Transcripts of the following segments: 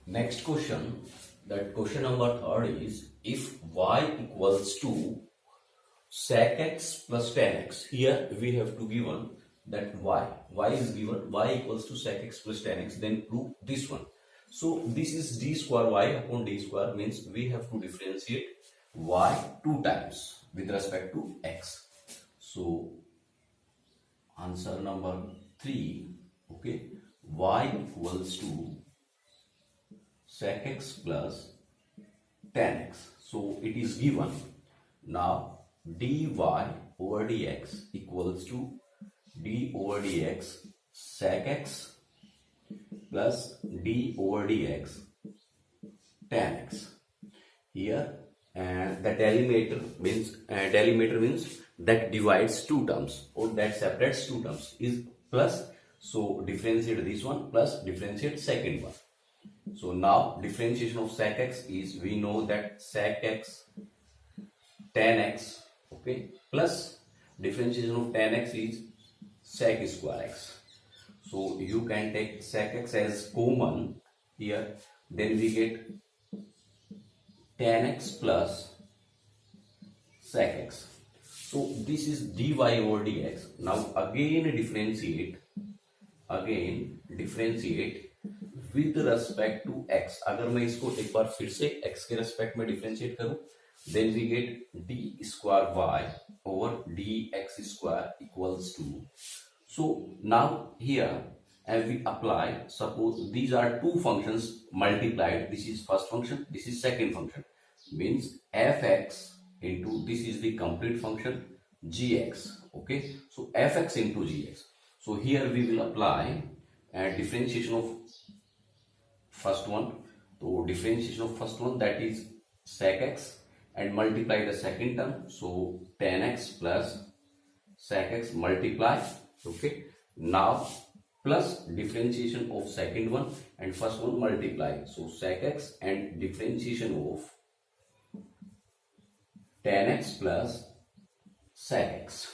Next question, that question number third is, if y equals to sec x plus tan x. Here we have to given that y is given y equals to sec x plus tan x, then prove this one. So this is d square y upon d square, means we have to differentiate y two times with respect to x. So answer number 3, okay, y equals to sec x plus tan x. So it is given. Now dy over dx equals to d over dx sec x plus d over dx tan x. Here and the delimiter means that divides two terms or that separates two terms is plus. So differentiate this one plus differentiate second one. So now differentiation of sec x is, we know that sec x tan x, okay, plus differentiation of tan x is sec square x. So you can take sec x as common here, then we get tan x plus sec x. So this is dy over dx. Now again differentiate with respect to x. अगर मैं इसको एक बार फिर से x के respect में differentiate करूं, then we get d square y over dx square equals to. So now here and we apply, suppose these are two functions multiplied, this is first function, this is second function, means fx into, this is the complete function, gx, okay. So fx into gx. So here we will apply differentiation of first one. So differentiation of first one, that is sec x, and multiply the second term. So tan x plus sec x multiply, okay. Now plus differentiation of second one and first one multiply. So sec x and differentiation of tan x plus sec x.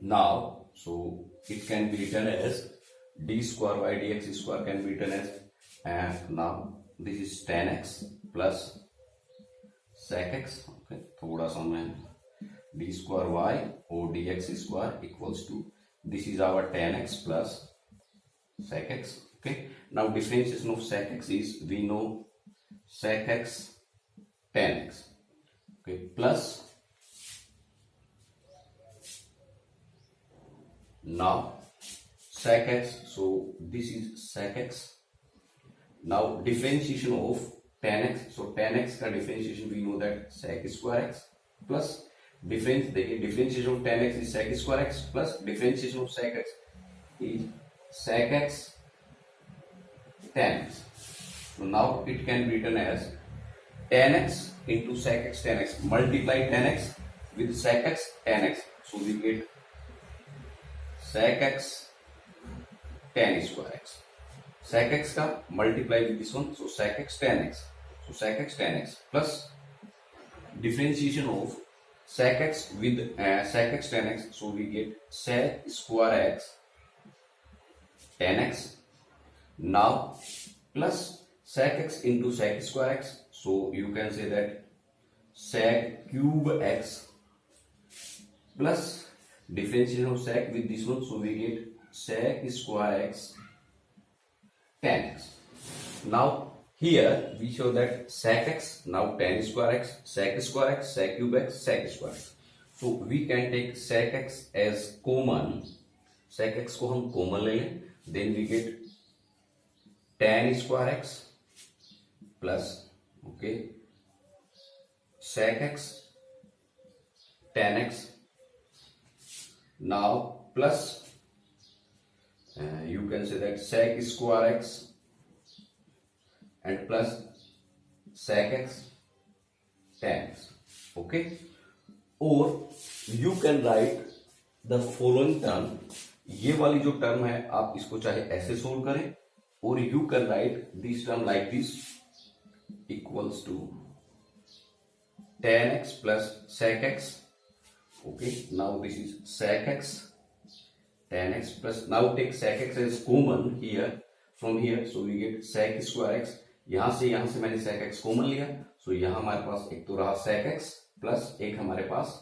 Now so it can be written as d square y dx square can be written as, and now this is tan x plus sec x, okay, थोड़ा सा मैं d square y or dx square equals to, this is our tan x plus sec x, okay. Now differentiation of sec x is, we know sec x tan x, okay, plus now sec x, so this is sec x. Now differentiation of tan x, so tan x का differentiation we know that sec square x plus differentiation of tan x is sec square x plus differentiation of sec x is sec x tan x. So now it can be written as tan x into sec x tan x, multiply tan x with sec x tan x, so we get sec x tan square x. Sec x का multiply with this one, so sec x tan x, so sec x tan x plus differentiation of sec x with sec x tan x, so we get sec square x tan x. Now plus sec x into sec square x, so you can say that sec cube x plus differentiation of sec with this one, so we get sec square x tan x. Now here we show that sec x, now tan square x, sec cube x, sec square x. So we can take sec x as common, sec x को हम common ले लें, then we get tan square x plus, okay, sec x tan x. Now plus you can say that sec square x and plus sec x tan x, okay. Or you can write the following term, ये वाली जो term है आप इसको चाहे ऐसे solve करें, और you can write this term like this, equals to tan x plus sec x, okay. Now this is sec x tan x plus, now take sec x as common here, from here, so we get sec square x. यहां से मैंने sec x common लिया, so यहाँ हमारे पास एक तो रहा sec x plus एक हमारे पास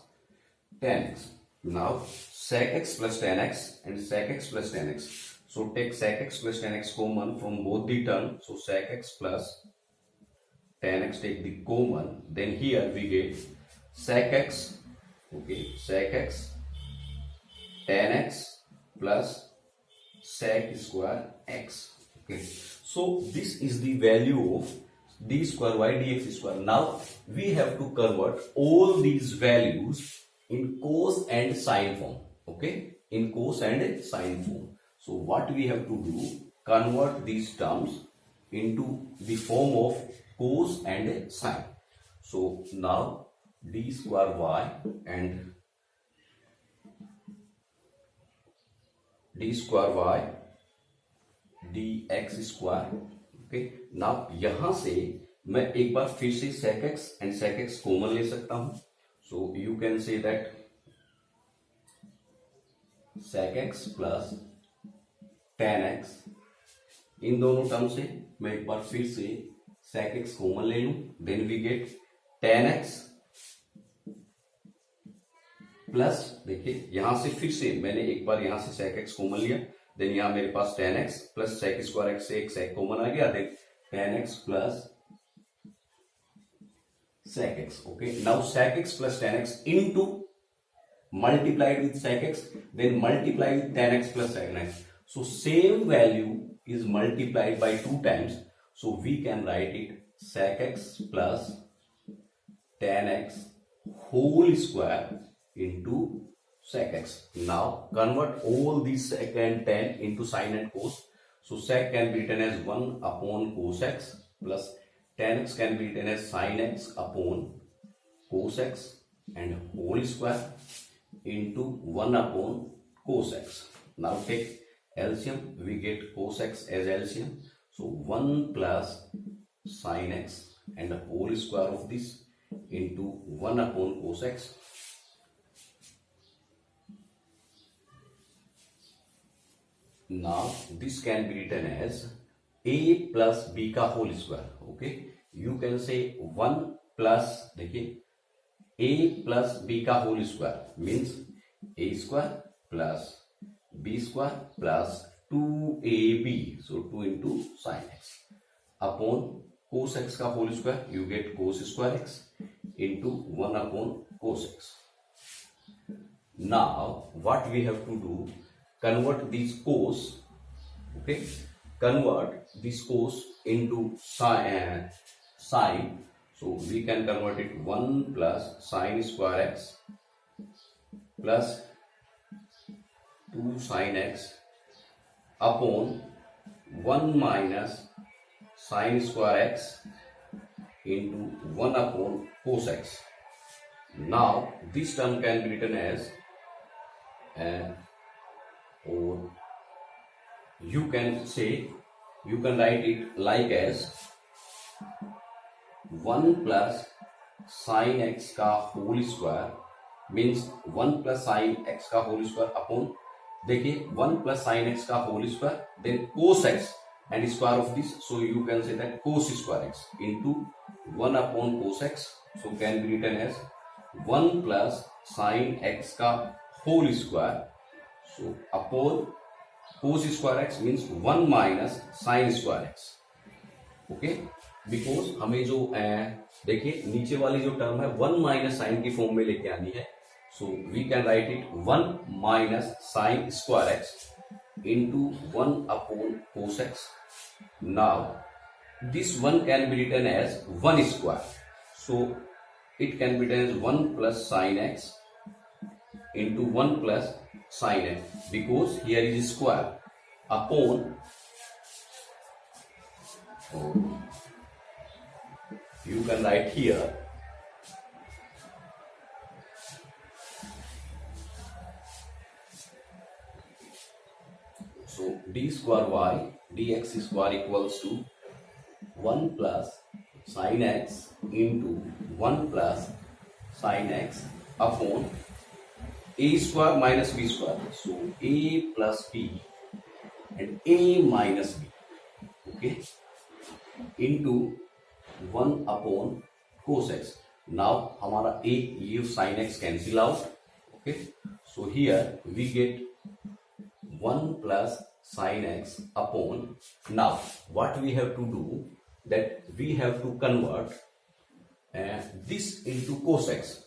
tan x. Now sec x plus tan x and sec x plus tan x. So take sec x plus tan x common from both the term. So sec x plus tan x take the common. Then here we get sec x. Okay, sec x tan x plus sec square x. Okay, so this is the value of d square y dx square. Now we have to convert all these values in cos and sine form. Okay, in cos and sine form. So what we have to do, convert these terms into the form of cos and sine. So now d square y and d square y dx square. Okay, now यहां से मैं एक बार फिर से sec x and sec x common ले सकता हूं. So you can say that sec x plus tan x, इन दोनों टर्म से मैं एक बार फिर से sec x कॉमन ले लूं. Then we get tan x plus, देखिए यहां से फिर से मैंने एक बार यहां से sec x कॉमन लिया, देन यहां मेरे पास tan x plus sec square x से एक sec कॉमन आ गया, then tan x plus sec x. Okay, now sec x plus tan x into multiplied with sec x, then multiply with tan x plus sec x. So same value is multiplied by 2 times, so we can write it sec x plus tan x whole square into sec x. Now convert all these sec and tan into sine and cos. So sec can be written as 1 upon cos x plus tan x can be written as sin x upon cos x and whole square into 1 upon cos x. Now take LCM, we get cos x as LCM. So 1 plus sin x and the whole square of this into 1 upon cos x. Now this can be written as a plus b का whole square. Okay, you can say 1 plus, देखिए a plus b का whole square means a square plus b square plus 2ab, so 2 into sin x upon cos x का whole square, you get cos square x into 1 upon cos x. Now what we have to do, convert these cos, okay, convert this cos into sine. So we can convert it 1 plus sine square x plus 2 sin x upon 1 minus sine square x into 1 upon cos x. Now this term can be written as or you can say, you can write it like as 1 plus sin x का whole square means 1 plus sin x का whole square upon, देखिए 1 plus sin x का whole square, then cos x and square of this, so you can say that cos square x into 1 upon cos x. So can be written as 1 plus sin x का whole square, so upon cos square x means 1 minus sin square x. Okay, because हमें जो देखिए नीचे वाली जो term है 1 minus sign की form में लेके आनी है, so we can write it 1 minus sine square x into 1 upon cos x. Now this 1 can be written as 1 square, so it can be written as 1 plus sine x into 1 plus sin x because here is square upon you can write here so d square y dx square equals to 1 plus sin x into 1 plus sin x upon a square minus b square, so a plus b and a minus b. Okay, into 1 upon cos x. Now हमारा ये sin x cancel out. Okay, so here we get 1 plus sin x upon. Now what we have to do, that we have to convert this into cos x,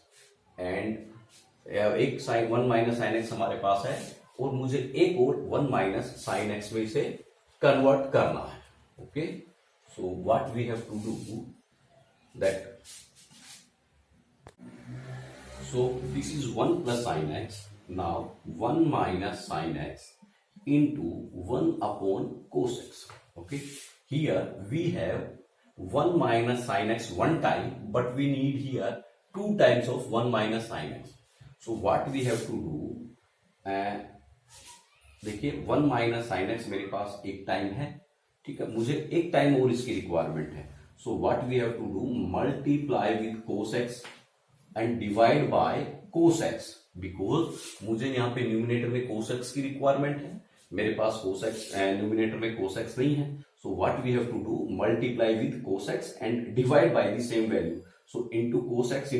and एक sin 1 minus sin x हमारे पास है और मुझे एक और 1 minus sin x में इसे convert करना है. Okay, so what we have to do, that so this is 1 plus sin x. Now 1 minus sin x into 1 upon cos x. Okay, here we have 1 minus sin x one time, but we need here 2 times of 1 minus sin x. So what we have to do, देखिए 1 minus sin x मेरे पास एक time है, ठीक है, मुझे एक time और इसकी रिक्वायरमेंट है. So what we have to do, multiply with cos x and divide by cos x, because मुझे यहाँ पे न्यूमिनेटर में cos x की रिक्वायरमेंट है, मेरे पास cos x न्यूमिनेटर में cos x नहीं है. So what we have to do, multiply with cos x and divide by the same value. So into cos x,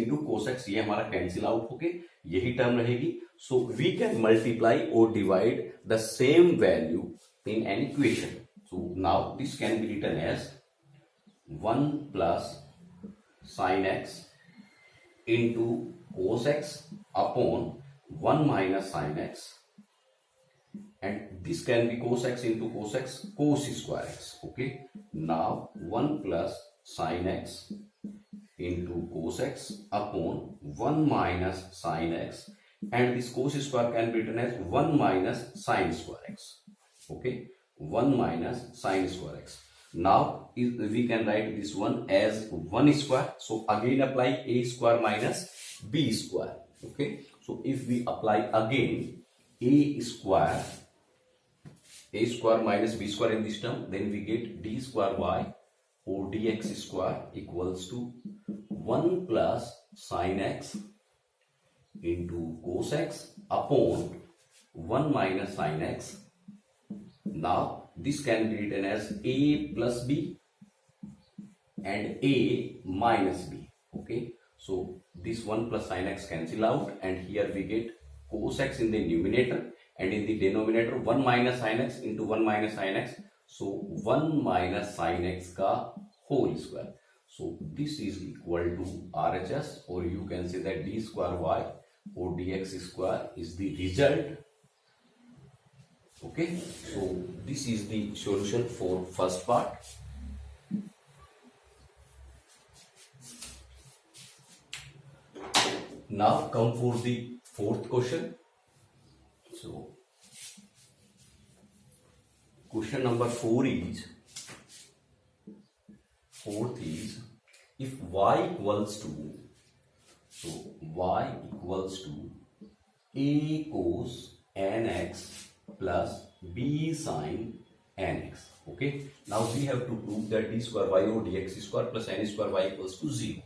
ये हमारा कैंसिल आउट होके यही टर्म रहेगी. So we can multiply or divide the same value in an equation. So now this can be written as 1 plus sin x into cos x upon 1 minus sin x, and this can be cos x into cos x, cos square x. Okay, now 1 plus sin x into cos x upon 1 minus sin x, and this cos square can be written as 1 minus sin square x. Okay, 1 minus sin square x. Now we can write this one as 1 square. So again apply a square minus b square. Okay, so if we apply again a square minus b square in this term, then we get d square y or dx square equals to 1 plus sin x into cos x upon 1 minus sin x. Now this can be written as a plus b and a minus b. Okay, so this 1 plus sin x cancel out, and here we get cos x in the numerator, and in the denominator 1 minus sin x into 1 minus sin x. So 1 minus sin x ka whole square. So this is equal to RHS, or you can say that d square y or dx square is the result. Okay, so this is the solution for first part. Now come for the fourth question. So question number 4 is, if y equals to, so y equals to a cos nx plus b sin nx. Okay, now we have to prove that d square y or dx square plus n square y equals to 0.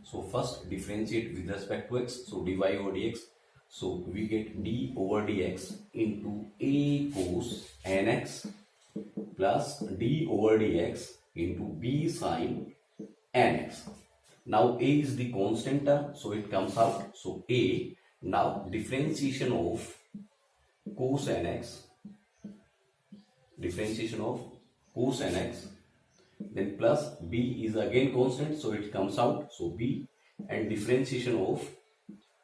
So first differentiate with respect to x. So dy over dx, so we get d over dx into a cos nx plus d over dx into b sin nx. Now a is the constant term, so it comes out. So a, now differentiation of cos nx, then plus b is again constant, so it comes out. So b, and differentiation of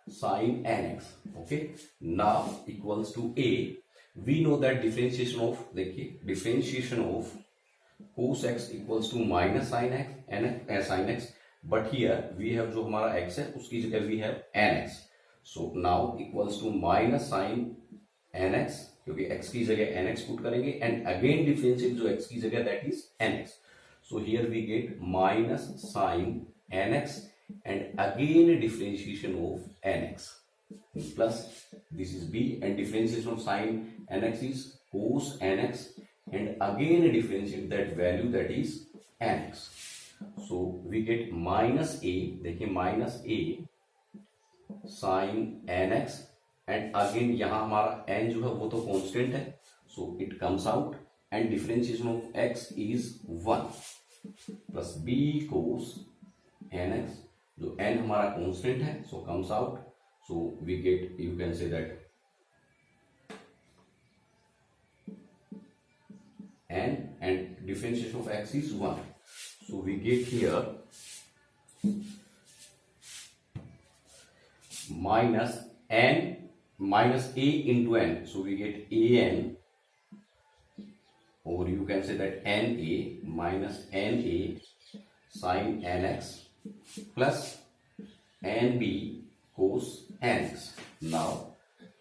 sin nx. Okay, now equals to a. We know that differentiation of, देखिए differentiation of cos x equals to minus sin x, sin x, but here we have जो हमारा x है उसकी जगह we have nx. So now equals to minus sin nx, क्योंकि x की जगह nx put करेंगे, एंड अगेन डिफरेंशिएट जो x की जगह that is nx. So here we get minus sine nx and again differentiation of nx plus this is b, and differentiation of sine nx is cos nx, and again differentiate that value that is nx. So we get minus a, देखिए minus a sine nx, and again यहां हमारा n जो है वो तो constant है, सो it comes out, and differentiation of x is 1 plus b cos nx, जो n हमारा constant है, so comes out, so we get, you can say that n and differentiation of x is 1, so we get here minus n minus a into n, so we get an, or you can say that na minus na sin nx plus nb cos nx. Now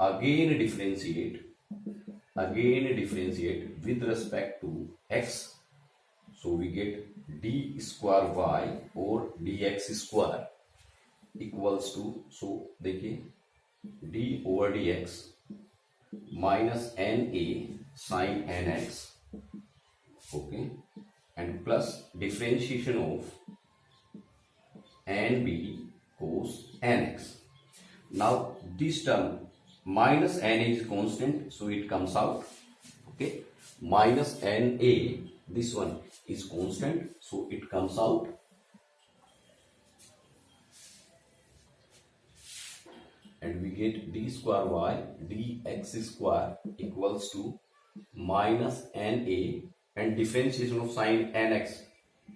again differentiate with respect to x, so we get d square y or dx square equals to, so देखिए d over dx minus na sin nx, okay, and plus differentiation of nb cos nx. Now this term minus na is constant, so it comes out, okay, minus na, this one is constant, so it comes out, and we get d square y dx square equals to minus na, and differentiation of sin nx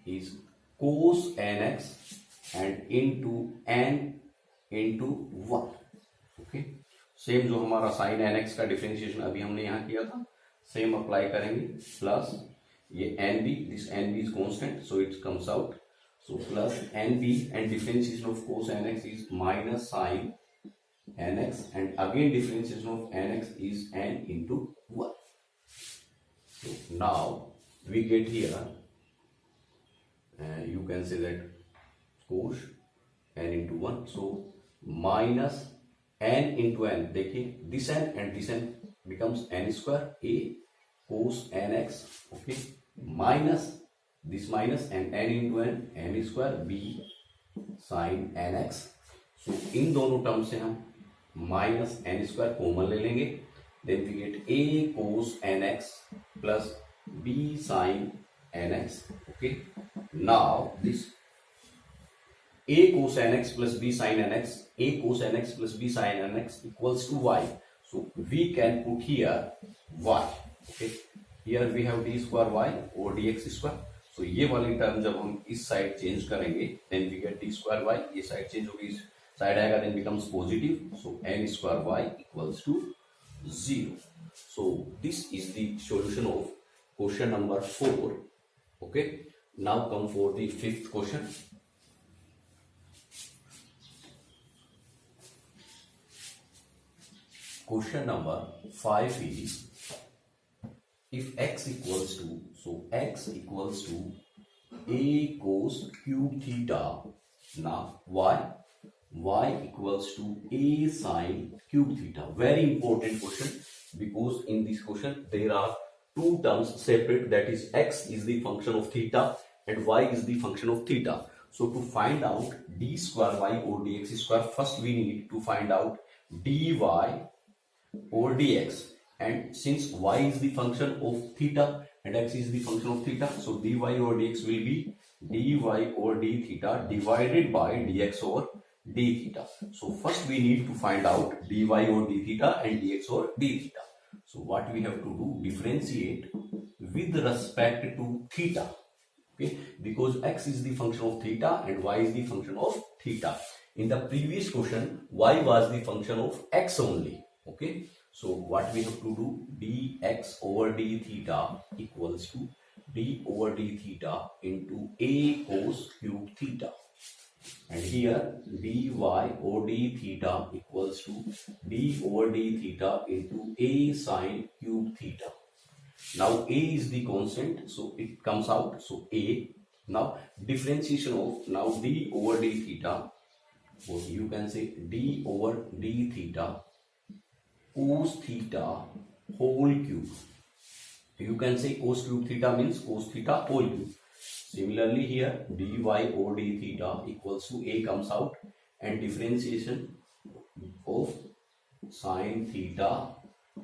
is cos nx and into n into 1, okay. Same जो हमारा sin nx का differentiation अभी हमने यहाँ किया था, same apply करेंगे, plus ये nb, this nb is constant, so it comes out, so plus nb and differentiation of cos nx is minus sin nx, and again differentiation of nx is n into 1. So now we get here, you can say that cos n into 1, so minus n into n, देखिए this n and this n becomes n square a cos nx, okay, minus this minus and n into n square b sin nx. So इन दोनों term से हम minus N square common ले लेंगे, then we get a cos nx plus b sin nx, okay. Now this a cos nx plus b sin nx, a cos nx plus b sin nx equals to y, so we can put here y, okay. Here we have d square y or dx square, so ये वाली term जब हम इस side change करेंगे, then we get d square y, ये side change होगी, इस side आएगा, then becomes positive, so n square y equals to 0. So this is the solution of question number 4, okay. Now come for the fifth question. Question number 5 is, if x equals to, so x equals to a cos cube theta, now y equals to a sin cube theta. Very important question, because in this question there are two terms separate, that is x is the function of theta and y is the function of theta. So to find out d square y or dx square, first we need to find out dy or dx, and since y is the function of theta and x is the function of theta, so dy or dx will be dy or d theta divided by dx over d theta. So first we need to find out dy or d theta and dx over d theta. So what we have to do, differentiate with respect to theta, okay, because x is the function of theta and y is the function of theta. In the previous question y was the function of x only, okay. So what we have to do, dx over d theta equals to d over d theta into a cos cube theta, and here dy or d theta equals to d over d theta into a sin cube theta. Now a is the constant, so it comes out, so a. Now differentiation of, now d over d theta, or you can say d over d theta cos theta whole cube. You can say cos cube theta means cos theta whole cube. Similarly here dy over d theta equals to a comes out, and differentiation of sin theta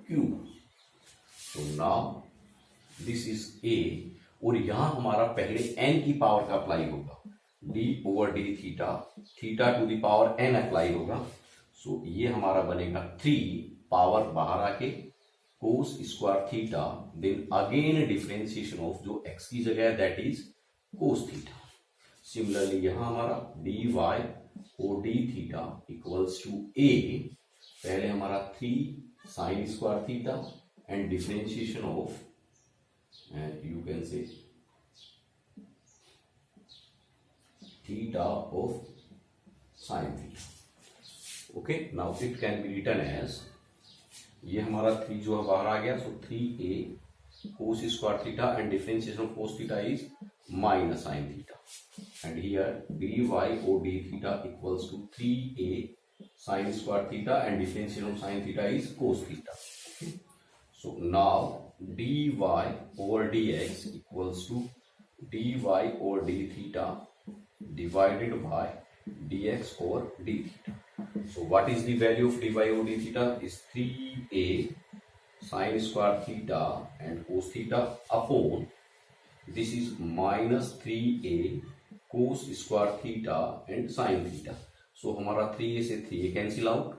cube. So now this is a, और यहां हमारा पहले n की power का apply होगा, d over d theta, theta to the power n apply होगा। So ये हमारा बनेगा 3 पावर बाहर आके cos square theta, then again differentiation of जो x की जगह है that is cos theta. Similarly यहां हमारा dy o d theta equals to a, पहले हमारा 3 sine square theta and differentiation of you can say theta of sin theta. Okay, now it can be written as, ये हमारा 3 जो है बाहर आ गया, सो 3a cos square theta and differentiation of cos theta is minus sin theta, and here dy o d theta equals to 3a sin square theta and differentiation of sin theta is cos theta. Okay, so now dy over dx equals to dy over d theta divided by dx over d theta. So what is the value of dy over d theta is 3a sin square theta and cos theta upon, this is minus 3a cos square theta and sin theta. So हमारा 3a से 3a cancel out,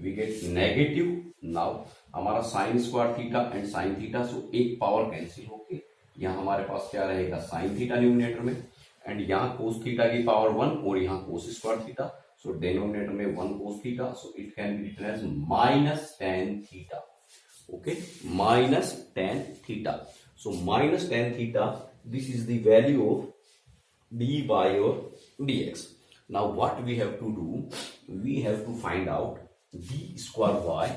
we get negative. Now हमारा sine square theta and sine theta, so एक power cancel होके यहाँ हमारे पास क्या रहेगा साइन थीटा न्यूमिनेटर में, एंड यहाँ कोस थीटा की पावर 1 और यहाँ cos square theta, so denominator में 1 cos theta, so it can be written as minus ten theta. Okay, minus ten theta. So minus ten theta, this is the value of dy और dx. Now what we have to do, we have to find out d square y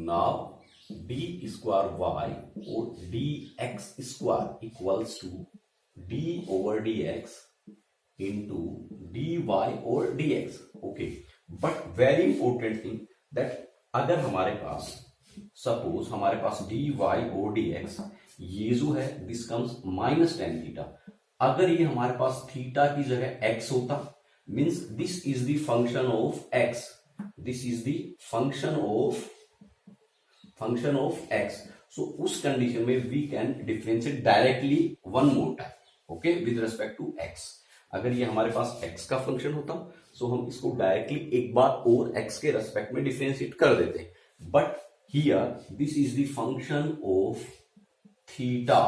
now d square y or dx square equals to d over dx into dy or dx. Okay, but very important thing that अगर हमारे पास suppose हमारे पास dy और dx ये जो है this comes minus ten theta, अगर ये हमारे पास थीटा की जगह x होता means this is the function of x, this is the function of x. So उस कंडीशन में we can differentiate directly one more time, okay, with respect to x. अगर ये हमारे पास x का फंक्शन होता सो हम इसको डायरेक्टली एक बार और x के रेस्पेक्ट में डिफरेंशिएट कर देते, but here this is the function of theta,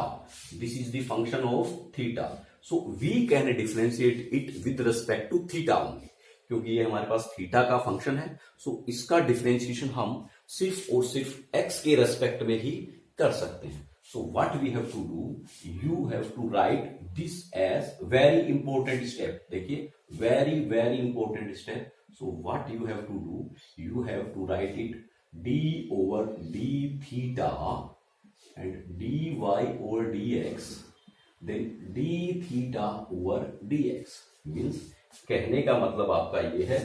this is the function of theta, so we can differentiate it with respect to theta only, क्योंकि ये हमारे पास थीटा का फंक्शन है. सो इसका डिफरेंशिएशन हम सिर्फ और सिर्फ x के रेस्पेक्ट में ही कर सकते हैं. So what we have to do, you have to write this as very important step. देखिए very very important step. So what you have to do, you have to write it d over d theta and dy over dx, then d theta over dx. Means कहने का मतलब आपका ये है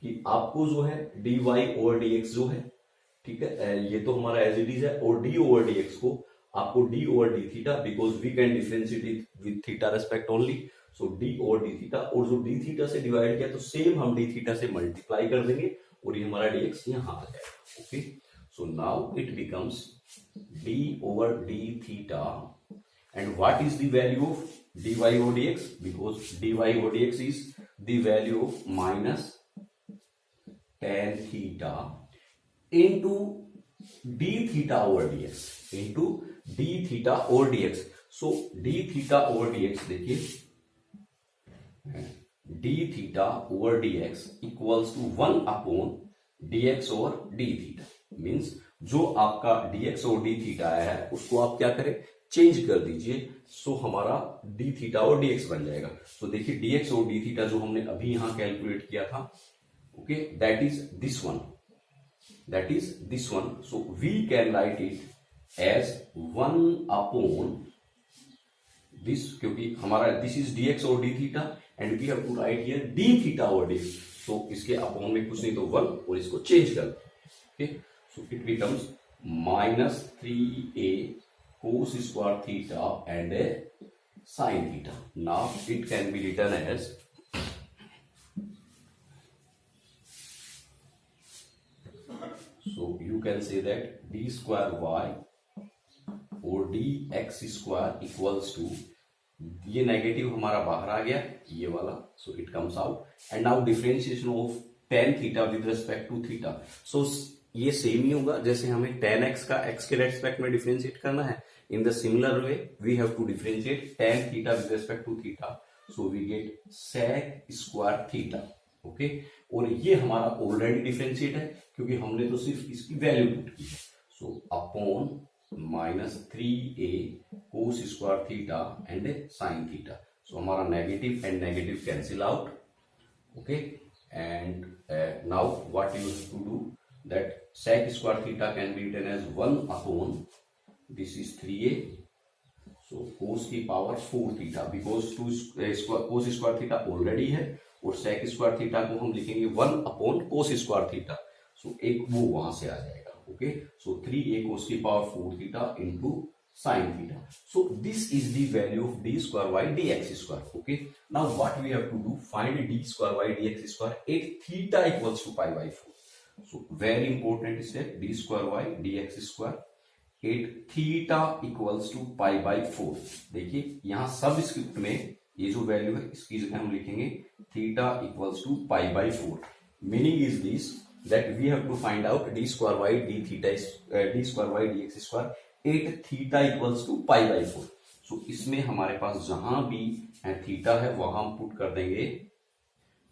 कि आपको जो है dy over dx जो है, ठीक है, ये तो हमारा एज इट इज है, और d over dx को आपको d over d theta, because we can differentiate it with theta respect only, so d over d theta, और जो d थीटा से डिवाइड किया तो सेम हम d थीटा से मल्टीप्लाई कर देंगे और ये हमारा dx यहाँ आ जाएगा. Okay, so now it becomes d over d theta, and what is the value of dy over dx, because dy over dx is the value of minus tan theta into d theta over dx, into d theta over dx. so d theta over dx, देखिए d theta over dx equals to 1 upon dx over d theta. Means जो आपका dx और d theta आया है उसको आप क्या करें, चेंज कर दीजिए, सो हमारा d थीटा और dx बन जाएगा. तो देखिए dx और d थीटा जो हमने अभी यहां कैलकुलेट किया था, okay, that is this one, that is this one. So we can write it as 1 upon this, क्योंकि हमारा दिस इज dx और d theta and we have to write here d theta और dx. So इसके upon में कुछ नहीं तो 1 और इसको चेंज कर, okay. So it becomes minus 3a cos square theta and a sin theta. Now it can be written as, you can say that d square y और dx स्क्वायर इक्वल्स टू, ये negative हमारा बाहर आ गया ये वाला, so it comes out. And now differentiation of tan theta with respect to theta, so ये same ही होगा जैसे हमें tan x का x के रेस्पेक्ट में डिफरेंशिएट करना है। In the similar way we have to differentiate tan theta with respect to theta, so we get sec square theta. Okay, और ये हमारा ऑलरेडी डिफरेंशिएट है क्योंकि हमने तो सिर्फ इसकी वैल्यू पुट की है। So upon -3a cos square theta and sin theta, so हमारा negative and negative cancel out. Okay, and now what you have to do that sec square theta can be written as 1 upon, this is 3a, so cos की power 4 theta, because cos square theta already है और sec square theta को हम लिखेंगे 1 upon cos square theta, so एक वो वहां से आ जाएगा। ओके, सो 3a cos की power 4 theta into sin theta, so this is the value of d square y dx square। okay, now what we have to do, find d square y dx square at theta equals to pi by 4। So very important step, d square y dx square at theta equals to pi by 4। देखिए यहाँ सब script में ये जो value है इसकी जगह हम लिखेंगे theta equals to pi by 4। Meaning is this that we have to find out d square y d theta d square y dx square at theta equals to pi by 4। so इसमें हमारे पास जहां भी theta है वहां हम put कर देंगे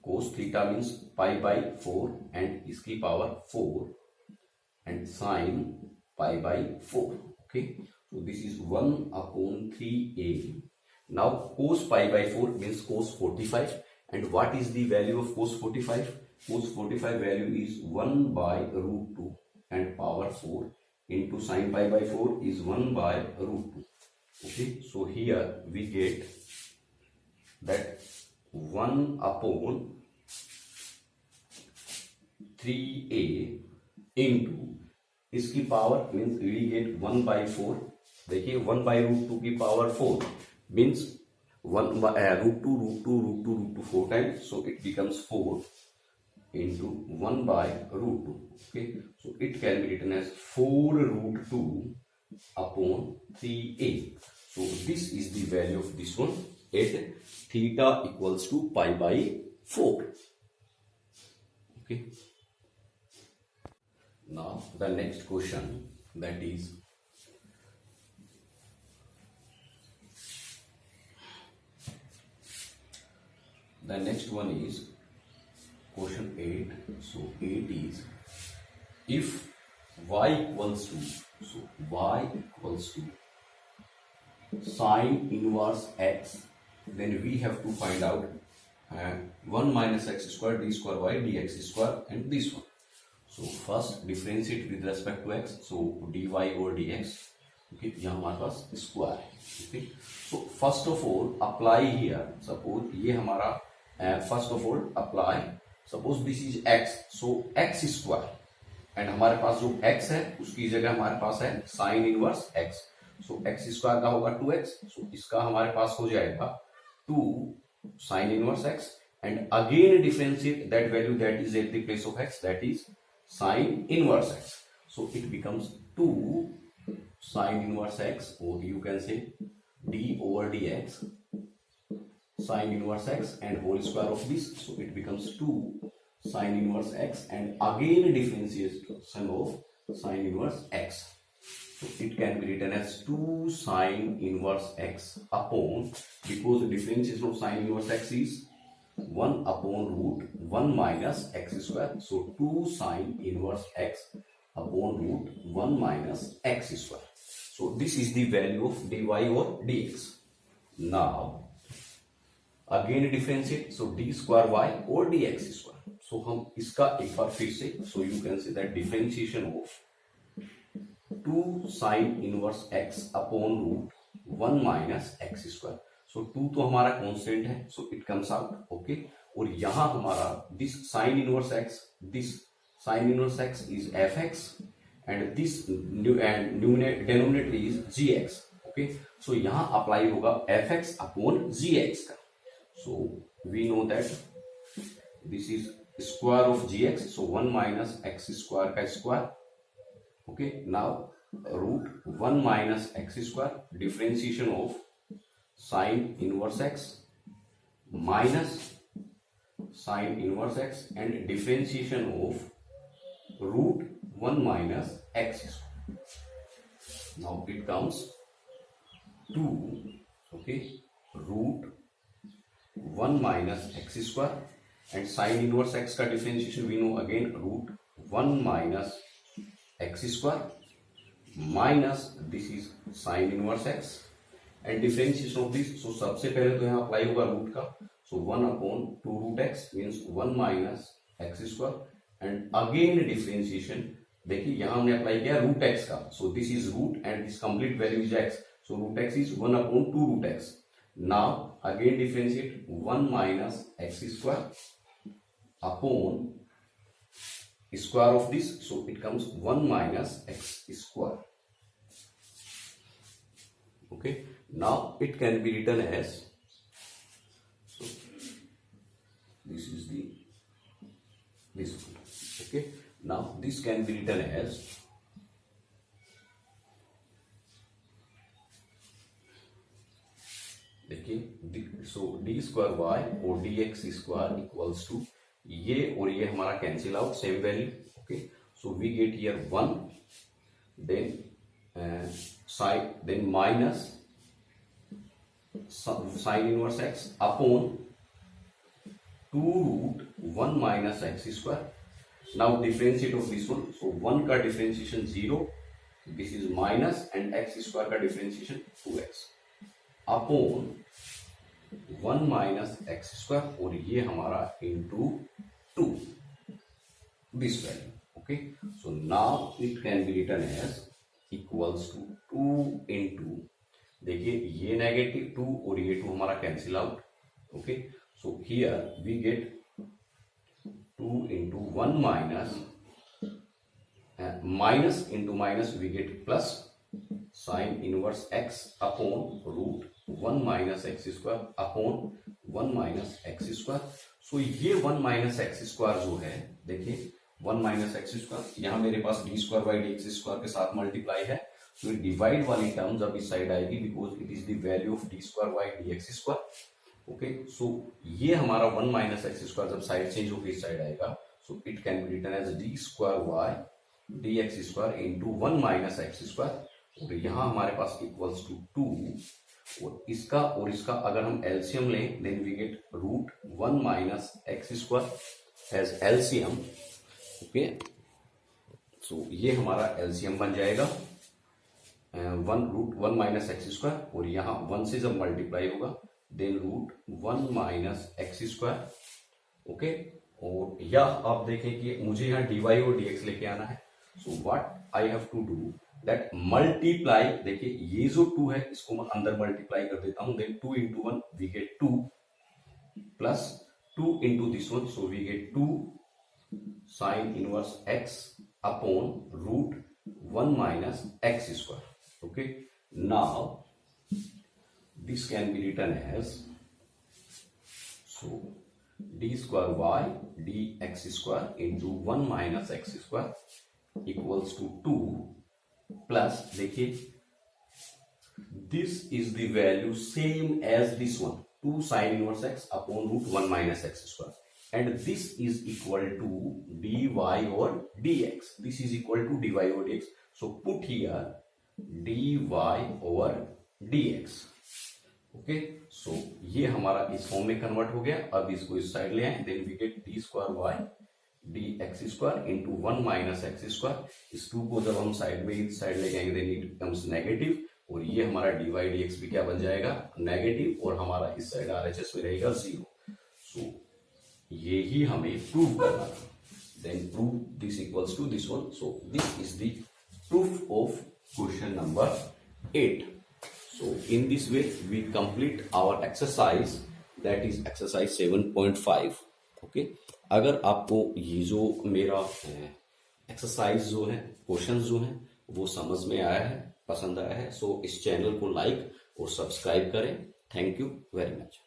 cos theta means pi by 4 and इसकी power 4 and sin pi by 4। okay, so this is 1 upon 3a। now cos pi by 4 means cos 45, and what is the value of cos 45? cos 45 value is 1 by root 2 and power 4 into sin pi by 4 is 1 by root 2। okay, so here we get that 1 upon 3a into इसकी power means we get 1 by 4। देखिए 1 by root 2 की power 4 means 1 by root 2 root 2 root 2 root 2 4 times, so it becomes 4 into 1 by root 2। okay, so it can be written as 4 root 2 upon 3a। so this is the value of this one at theta equals to pi by 4। okay, now the next question, that is the next one is question 8। so 8 is if y equals to, so y equals to sin inverse x, then we have to find out 1 minus x square d square y dx square and this one। so first differentiate with respect to x, so dy over dx। okay, यहाँ हमारे पास square है। okay, so first of all apply here, suppose ये हमारा first of all apply, suppose this is x, so x square and हमारे पास जो x है उसकी जगह हमारे पास है sin inverse x, so x square का होगा 2x, so इसका हमारे पास हो जाएगा 2 sin inverse x and again differentiate that value that is at the place of x, that is sin inverse x, so it becomes 2 sin inverse x, or you can say d over dx sin inverse x and whole square of this, so it becomes 2 sin inverse x and again differentiation of sin inverse x, so it can be written as 2 sin inverse x upon, because the differentiation of sin inverse x is 1 upon root 1 minus x square, so 2 sin inverse x upon root 1 minus x square, so this is the value of dy or dx। now again differentiate, so d square y or dx square, so हम इसका एक बार फिर से, so you can say that differentiation of 2 sin inverse x upon root 1 minus x square, so 2 तो हमारा constant है, so it comes out। okay, और यहां हमारा this sin inverse x is fx and this denominator is gx। okay, so यहां apply होगा fx upon gx का, so we know that this is square of gx, so 1 minus x square का square Okay, now root 1 minus x square, differentiation of sine inverse x minus sine inverse x and differentiation of root 1 minus x square. Now it comes 2, okay, root 1 minus x square and sine inverse x का differentiation we know again root 1 minus x square minus this is sine inverse x and differentiation of this. So सबसे पहले तो यहाँ apply होगा root का, so 1 upon 2 root x means 1 minus x square and again differentiation. देखिए यहाँ हमने apply किया रूट x का, so this is root and this complete value is x, so root x is 1 upon 2 root x. Now again differentiate 1 minus x square upon square of this, so it comes 1 minus x square. Okay, now it can be written as, so this is this one. Okay, now this can be written as देखिए, so d square y और dx square equals to ये और ये हमारा cancel out, same value. Okay, so we get here 1, then sine, then minus sine inverse x upon 2 root 1 minus x square. Now differentiate of this one, so 1 का differentiation 0, this is minus and x square का differentiation 2x upon 1 minus x square और ये हमारा into 2 this value. Okay, so now it can be written as equals to 2 into, देखिए ये negative 2 और ये 2 हमारा cancel out. Okay, so here we get 2 into 1 minus minus into minus we get plus sine inverse x upon root 1 minus x square upon 1 minus x square. So ये 1 minus x square जो है, देखिए 1 minus x square, यहाँ मेरे पास d square by d x square के साथ multiply है, तो डिवाइड वाली टर्म जब इस साइड आएगी because it is the value of d square by d x square. Okay, so ये हमारा 1 माइनस एक्स स्क्वायर जब साइड चेंज होकर इस साइड आएगा, so it can be written as d square y d x square into 1 minus x square. और यहाँ हमारे पास equals to 2 और इसका अगर हम एलसीएम लें then we get root 1 minus x square as LCM. Okay, so ये हमारा एलसीएम बन जाएगा 1 रूट 1 माइनस एक्स स्क्वायर और यहाँ 1 से जब मल्टीप्लाई होगा then root 1 minus x square. Okay, और या आप देखें कि मुझे यहाँ डीवाई और डीएक्स लेके आना है, so what I have to do that multiply. देखिए ये जो 2 है इसको मैं अंदर मल्टीप्लाई कर देता हूं, then 2 into 1 we get 2 plus 2 into this one, so we get 2 sine inverse x upon root 1 minus x square. Okay, now this can be written as, so d square y d x square into 1 minus x square equals to 2 plus, देखिए this is the value same as this one 2 sine inverse x upon root 1 minus x square and this is equal to d y और d x. This is equal to d y और d x, so put here d y और d x. Okay, so ये हमारा इस form में convert हो गया. अब इसको इस साइड ले आए, then we get d square y d x square into 1 minus x square. इस 2 को जब हम साइड में इस साइड ले जाएंगे देन इट कम्स नेगेटिव और ये हमारा डी वाई डी एक्स भी क्या बन जाएगा नेगेटिव और हमारा इस साइड आरएचएस में रहेगा 0. सो ये ही हमें प्रूव करना था. Then prove this equals to this one. So this is the proof of question number 8. So in this way we complete our exercise, that is exercise 7.5. Okay, अगर आपको ये जो मेरा एक्सरसाइज जो है क्वेश्चंस जो हैं वो समझ में आया है, पसंद आया है, सो इस चैनल को लाइक और सब्सक्राइब करें. Thank you very much.